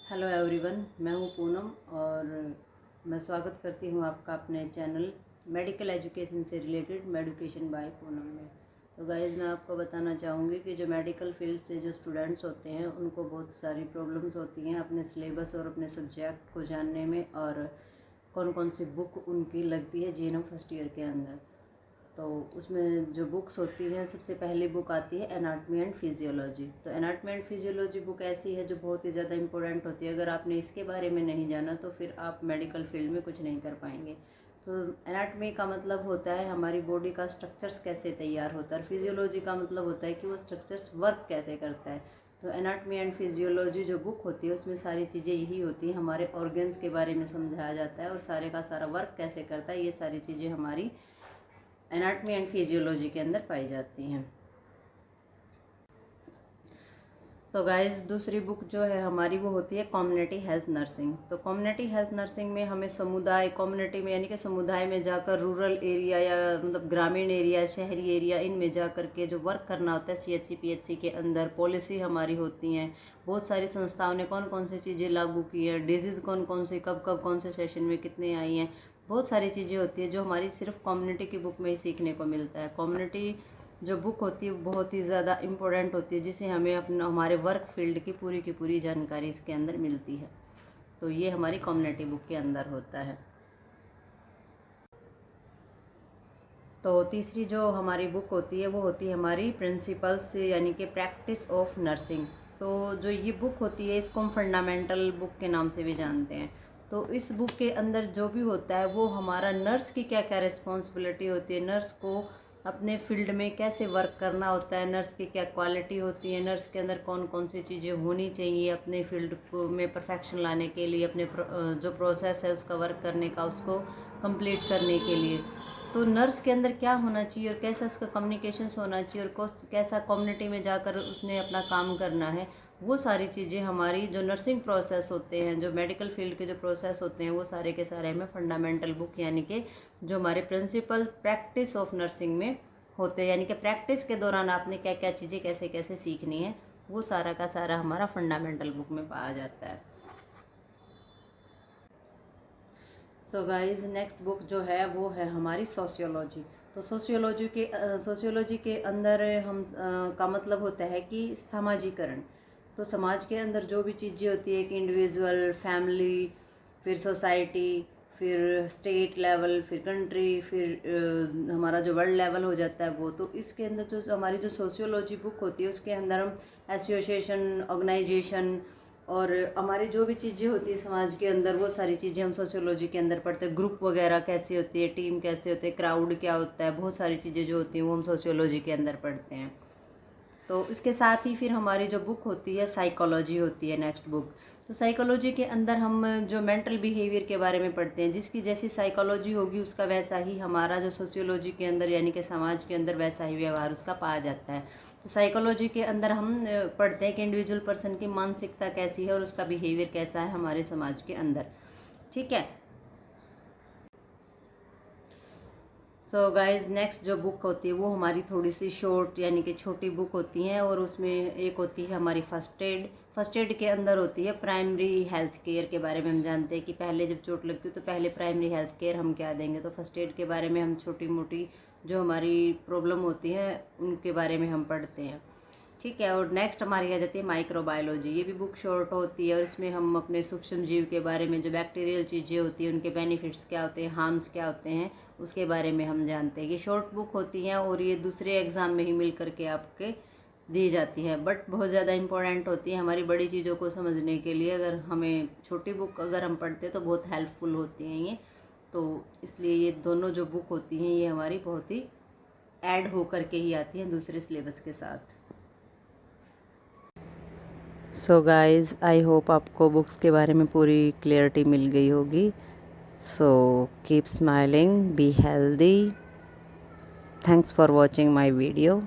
Hello everyone, मैं हूँ पूनम और मैं स्वागत करती हूँ आपका अपने चैनल मेडिकल एजुकेशन से रिलेटेड मेडिकेशन बाय पूनम में। तो गाइस, मैं आपको बताना चाहूँगी कि जो मेडिकल फील्ड से जो स्टूडेंट्स होते हैं उनको बहुत सारी प्रॉब्लम्स होती हैं अपने सिलेबस और अपने सब्जेक्ट को जानने में, और कौन कौन सी बुक उनकी लगती है जीएनएम फर्स्ट ईयर के अंदर। तो उसमें जो बुक्स होती हैं, सबसे पहली बुक आती है एनाटमी एंड फिजियोलॉजी। तो एनाटमी एंड फिजियोलॉजी बुक ऐसी है जो बहुत ही ज़्यादा इंपॉर्टेंट होती है। अगर आपने इसके बारे में नहीं जाना तो फिर आप मेडिकल फील्ड में कुछ नहीं कर पाएंगे। तो एनाटमी का मतलब होता है हमारी बॉडी का स्ट्रक्चर्स कैसे तैयार होता है, और फिजियोलॉजी का मतलब होता है कि वो स्ट्रक्चर्स वर्क कैसे करता है। तो एनाटमी एंड फिजियोलॉजी जो बुक होती है उसमें सारी चीज़ें यही होती हैं, हमारे ऑर्गन्स के बारे में समझाया जाता है और सारे का सारा वर्क कैसे करता है, ये सारी चीज़ें हमारी एनाटमी एंड फिजियोलॉजी के अंदर पाई जाती हैं। तो गाइस, दूसरी बुक जो है हमारी वो होती है कम्युनिटी हेल्थ नर्सिंग। तो कम्युनिटी हेल्थ नर्सिंग में हमें समुदाय, कम्युनिटी में यानी कि समुदाय में जाकर रूरल एरिया या मतलब ग्रामीण एरिया, शहरी एरिया, इनमें जा कर के जो वर्क करना होता है सीएचसी पीएचसी के अंदर। पॉलिसी हमारी होती हैं, बहुत सारी संस्थाओं ने कौन कौन सी चीज़ें लागू की है, डिजीज़ कौन कौन सी कब कब कौन से सेशन में कितने आई हैं, बहुत सारी चीज़ें होती है जो हमारी सिर्फ कम्युनिटी की बुक में ही सीखने को मिलता है। कम्युनिटी जो बुक होती है वो बहुत ही ज़्यादा इम्पोर्टेंट होती है, जिससे हमें अपना हमारे वर्क फील्ड की पूरी जानकारी इसके अंदर मिलती है। तो ये हमारी कम्युनिटी बुक के अंदर होता है। तो तीसरी जो हमारी बुक होती है वो होती है हमारी प्रिंसिपल्स यानी कि प्रैक्टिस ऑफ नर्सिंग। तो जो ये बुक होती है इसको हम फंडामेंटल बुक के नाम से भी जानते हैं। तो इस बुक के अंदर जो भी होता है वो हमारा नर्स की क्या क्या रिस्पॉन्सिबिलिटी होती है, नर्स को अपने फील्ड में कैसे वर्क करना होता है, नर्स की क्या क्वालिटी होती है, नर्स के अंदर कौन कौन सी चीज़ें होनी चाहिए अपने फील्ड को में परफेक्शन लाने के लिए, अपने जो प्रोसेस है उसका वर्क करने का, उसको कंप्लीट करने के लिए। तो नर्स के अंदर क्या होना चाहिए और कैसा उसका कम्युनिकेशंस होना चाहिए और कैसा कम्युनिटी में जाकर उसने अपना काम करना है, वो सारी चीज़ें हमारी जो नर्सिंग प्रोसेस होते हैं, जो मेडिकल फील्ड के जो प्रोसेस होते हैं, वो सारे के सारे हमें फंडामेंटल बुक यानी कि जो हमारे प्रिंसिपल प्रैक्टिस ऑफ नर्सिंग में होते हैं, यानी कि प्रैक्टिस के दौरान आपने क्या क्या चीज़ें कैसे कैसे सीखनी है, वो सारा का सारा हमारा फंडामेंटल बुक में पाया जाता है। सो गाइस, नेक्स्ट बुक जो है वो है हमारी सोशियोलॉजी। तो सोशियोलॉजी के अंदर हम का मतलब होता है कि सामाजिकरण। तो समाज के अंदर जो भी चीज़ें होती है कि इंडिविजुअल, फैमिली, फिर सोसाइटी, फिर स्टेट लेवल, फिर कंट्री, फिर हमारा जो वर्ल्ड लेवल हो जाता है वो। तो इसके अंदर जो हमारी जो सोशियोलॉजी बुक होती है उसके अंदर हम एसोसिएशन, ऑर्गेनाइजेशन और हमारी जो भी चीज़ें होती है समाज के अंदर, वो सारी चीज़ें हम सोशियोलॉजी के अंदर पढ़ते हैं। ग्रुप वगैरह कैसी होती है, टीम कैसे होते हैं, क्राउड क्या होता है, बहुत सारी चीज़ें जो होती हैं वो हम सोशियोलॉजी के अंदर पढ़ते हैं। तो इसके साथ ही फिर हमारी जो बुक होती है साइकोलॉजी होती है, नेक्स्ट बुक। तो साइकोलॉजी के अंदर हम जो मेंटल बिहेवियर के बारे में पढ़ते हैं, जिसकी जैसी साइकोलॉजी होगी उसका वैसा ही हमारा जो सोशियोलॉजी के अंदर यानी कि समाज के अंदर वैसा ही व्यवहार उसका पाया जाता है। तो साइकोलॉजी के अंदर हम पढ़ते हैं कि इंडिविजुअल पर्सन की मानसिकता कैसी है और उसका बिहेवियर कैसा है हमारे समाज के अंदर। ठीक है। सो गाइज, नेक्स्ट जो बुक होती है वो हमारी थोड़ी सी शॉर्ट यानी कि छोटी बुक होती हैं, और उसमें एक होती है हमारी फर्स्ट एड। फर्स्ट एड के अंदर होती है प्राइमरी हेल्थ केयर के बारे में। हम जानते हैं कि पहले जब चोट लगती है तो पहले प्राइमरी हेल्थ केयर हम क्या देंगे, तो फर्स्ट एड के बारे में हम छोटी मोटी जो हमारी प्रॉब्लम होती है उनके बारे में हम पढ़ते हैं। ठीक है। और नेक्स्ट हमारी आ जाती है माइक्रोबायोलॉजी। ये भी बुक शॉर्ट होती है और इसमें हम अपने सूक्ष्म जीव के बारे में, जो बैक्टीरियल चीज़ें होती हैं उनके बेनिफिट्स क्या होते हैं, हार्म्स क्या होते हैं, उसके बारे में हम जानते हैं। ये शॉर्ट बुक होती हैं और ये दूसरे एग्ज़ाम में ही मिल करके आपके दी जाती है, बट बहुत ज़्यादा इंपॉर्टेंट होती है हमारी बड़ी चीज़ों को समझने के लिए। अगर हमें छोटी बुक अगर हम पढ़ते हैं तो बहुत हेल्पफुल होती हैं ये। तो इसलिए ये दोनों जो बुक होती हैं ये हमारी बहुत ही ऐड हो करके ही आती हैं दूसरे सिलेबस के साथ। सो गाइज़, आई होप आपको बुक्स के बारे में पूरी क्लियरिटी मिल गई होगी। So keep smiling, be healthy. Thanks for watching my video.